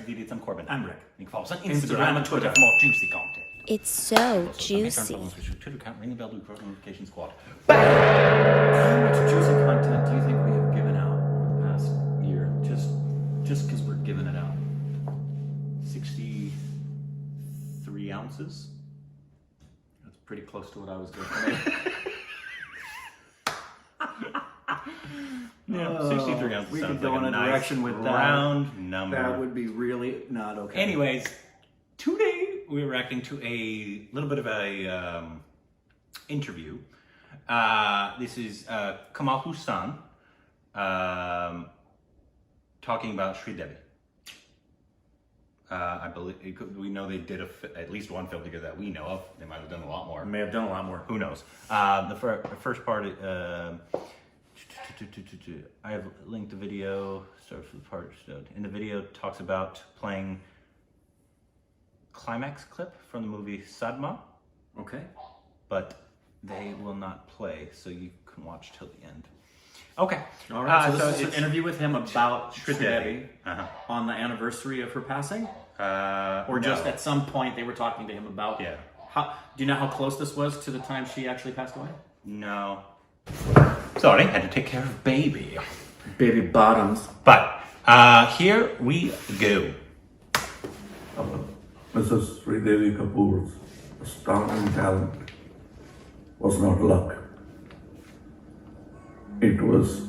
Sridevi, I'm Corbin. I'm Rick. You can follow us on Instagram and Twitter for more juicy content. It's so juicy. Twitter account, ring the bell to be part notification squad. How much juicy content do you think we have given out over the past year? Just because we're giving it out. 63 ounces. That's pretty close to what I was doing. Yeah, 63 ounces. We sounds could go like in a nice direction with that. round number. That would be really not okay. Anyways, today we're reacting to a little bit of a interview. This is Kamal Hassan talking about Sridevi. I believe we know they did at least one film together that we know of. They might have done a lot more. May have done a lot more. Who knows? The first part. I have linked the video. Starts with the part. In the video, talks about playing climax clip from the movie Sadma, Okay. but they will not play, so you can watch till the end. Okay. All right. So this is it's an interview with him about Sridevi. Sridevi on the anniversary of her passing, no. or just at some point they were talking to him about. Yeah. Do you know how close this was to the time she actually passed away? No. Sorry, had to take care of baby. Baby bottoms. But here we go. Mrs. Sridevi Kapoor's astounding talent was not luck. It was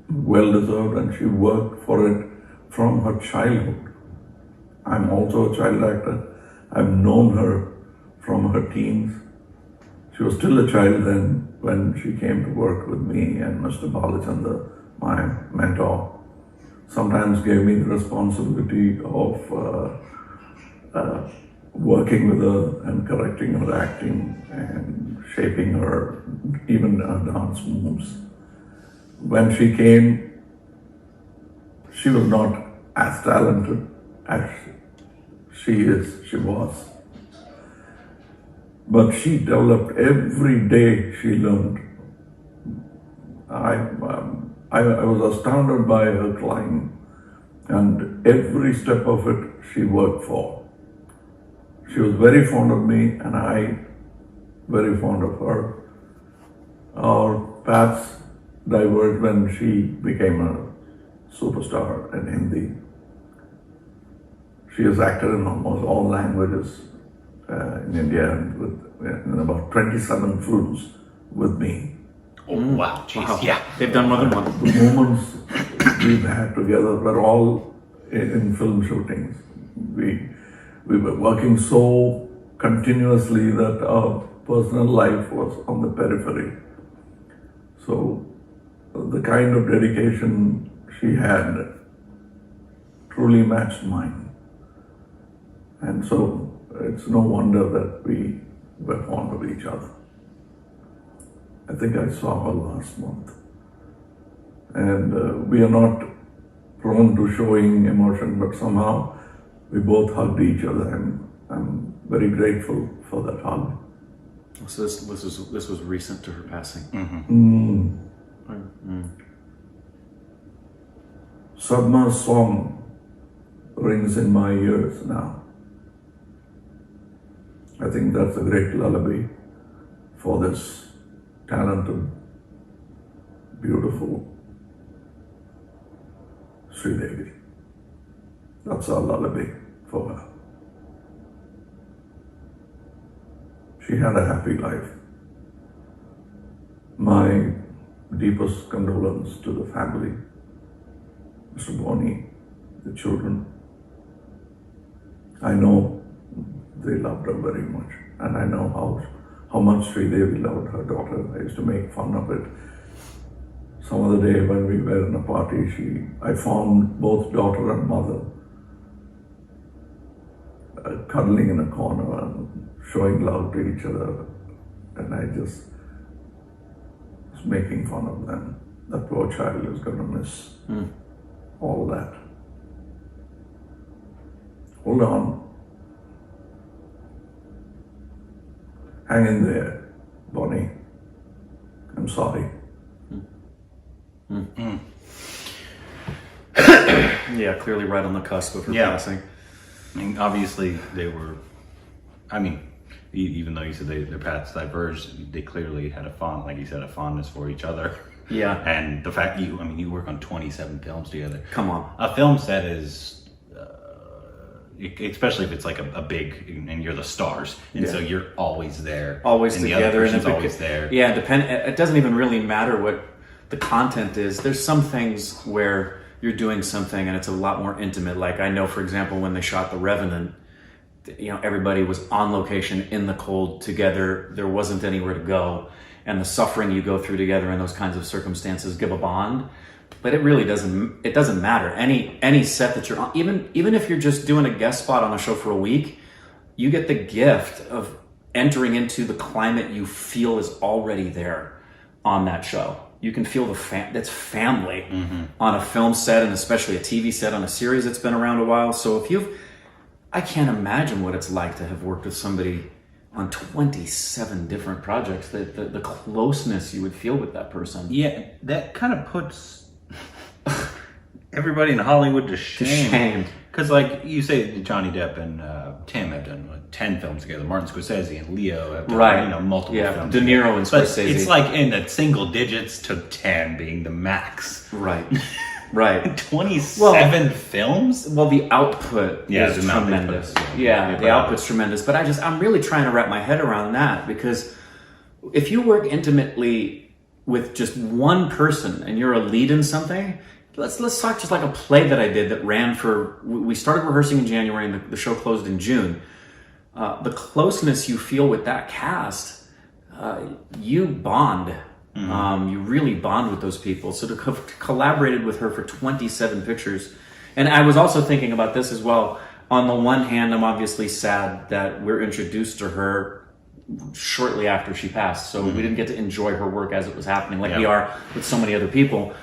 well deserved, and she worked for it from her childhood. I'm also a child actor. I've known her from her teens. She was still a child then when she came to work with me, and Mr. Balachandra, my mentor, sometimes gave me the responsibility of working with her and correcting her acting and shaping her, even her dance moves. When she came, she was not as talented as she was. But she developed every day she learned. I was astounded by her climb, and every step of it she worked for. She was very fond of me, and I very fond of her. Our paths diverged when she became a superstar in Hindi. She has acted in almost all languages in India, and in about 27 films with me. Oh, wow. Jeez. Wow. Yeah. They've done more than one. The moments we've had together were all in film shootings. We were working so continuously that our personal life was on the periphery. So the kind of dedication she had truly matched mine. And so it's no wonder that we were fond of each other. I think I saw her last month. And we are not prone to showing emotion, but somehow we both hugged each other, and I'm very grateful for that hug. So this was recent to her passing. Sadma's song rings in my ears now. I think that's a great lullaby for this talented, beautiful Sridevi. That's our lullaby for her. She had a happy life. My deepest condolence to the family, Mr. Boney, the children. I know they loved her very much, and I know how much Sridevi loved her daughter. I used to make fun of it. Some other day when we were in a party, I found both daughter and mother cuddling in a corner and showing love to each other, and I just was making fun of them. That poor child is going to miss all that. Hold on. Hang in there, Bonnie. I'm sorry. Yeah, clearly right on the cusp of her passing. I mean, obviously they were, I mean, even though you said their paths diverged, they clearly had like you said, a fondness for each other. Yeah. And the fact you work on 27 films together. Come on. A film set is, especially if it's like a big, and you're the stars, and so you're always there, always and together, the other person's and always there. Yeah, it doesn't even really matter what the content is. There's some things where you're doing something and it's a lot more intimate. Like I know, for example, when they shot The Revenant, everybody was on location in the cold together. There wasn't anywhere to go, and the suffering you go through together in those kinds of circumstances give a bond. But it really doesn't matter. Any set that you're on, even if you're just doing a guest spot on a show for a week, you get the gift of entering into the climate you feel is already there on that show. You can feel that's family on a film set, and especially a TV set on a series that's been around a while. So I can't imagine what it's like to have worked with somebody on 27 different projects. The closeness you would feel with that person. Yeah, that kind of puts everybody in Hollywood to shame. Because, like you say, Johnny Depp and Tim have done 10 films together. Martin Scorsese and Leo have done multiple films. De Niro and Scorsese. But it's like in the single digits to 10 being the max. Right. 27 films? Well, the output is tremendous. The output's tremendous. But I'm really trying to wrap my head around that, because if you work intimately with just one person and you're a lead in something, let's talk just like a play that I did that ran we started rehearsing in January and the show closed in June. The closeness you feel with that cast, you bond. You really bond with those people. So to have collaborated with her for 27 pictures. And I was also thinking about this as well. On the one hand, I'm obviously sad that we're introduced to her shortly after she passed. So we didn't get to enjoy her work as it was happening, like we are with so many other people.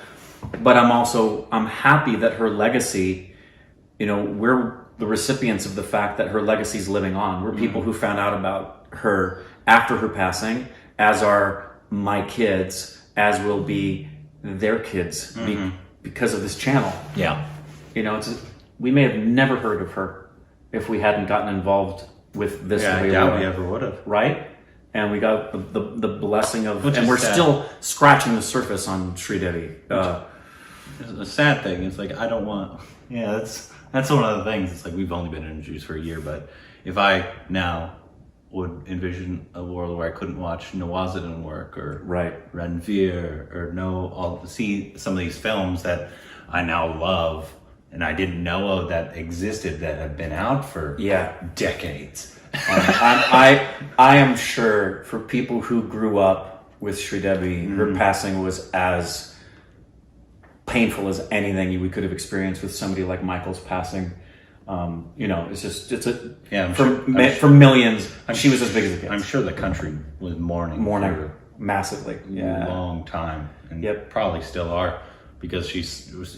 But I'm happy that her legacy, we're the recipients of the fact that her legacy is living on. We're people who found out about her after her passing, as are my kids, as will be their kids, because of this channel. Yeah. We may have never heard of her if we hadn't gotten involved with this. Yeah, I doubt we ever would have. Right? And we got the blessing of, Which and is we're sad. Still scratching the surface on Sridevi. The sad thing is, like, I don't want. Yeah, that's one of the things. It's like we've only been introduced for a year, but if I now would envision a world where I couldn't watch nyoooz work or Ranveer or see some of these films that I now love and I didn't know of that existed, that have been out for decades. I am sure for people who grew up with Sridevi, her passing was as painful as anything we could have experienced with somebody like Michael's passing. For millions. She was as big as it gets. I'm sure the country was mourning massively. A long time, and probably still are, because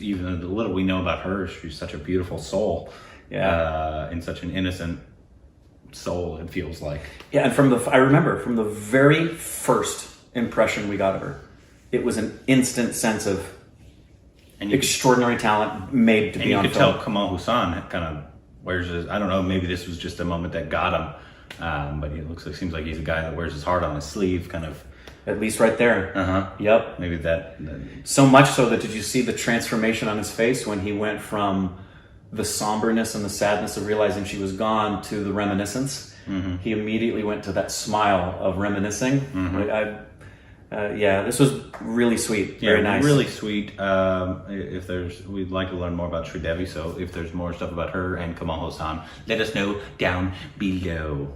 even the little we know about her, she's such a beautiful soul. And such an innocent soul, it feels like. Yeah, and I remember from the very first impression we got of her, it was an instant sense of extraordinary talent made to be on film. And you could tell Kamal Hassan kind of wears his, I don't know, maybe this was just a moment that got him, but it seems like he's a guy that wears his heart on his sleeve, kind of. At least right there. Yep. Maybe that. So much so that, did you see the transformation on his face when he went from the somberness and the sadness of realizing she was gone to the reminiscence? He immediately went to that smile of reminiscing. This was really sweet. Very nice. Really sweet. We'd like to learn more about Sridevi, so if there's more stuff about her and Kamal Hassan, let us know down below.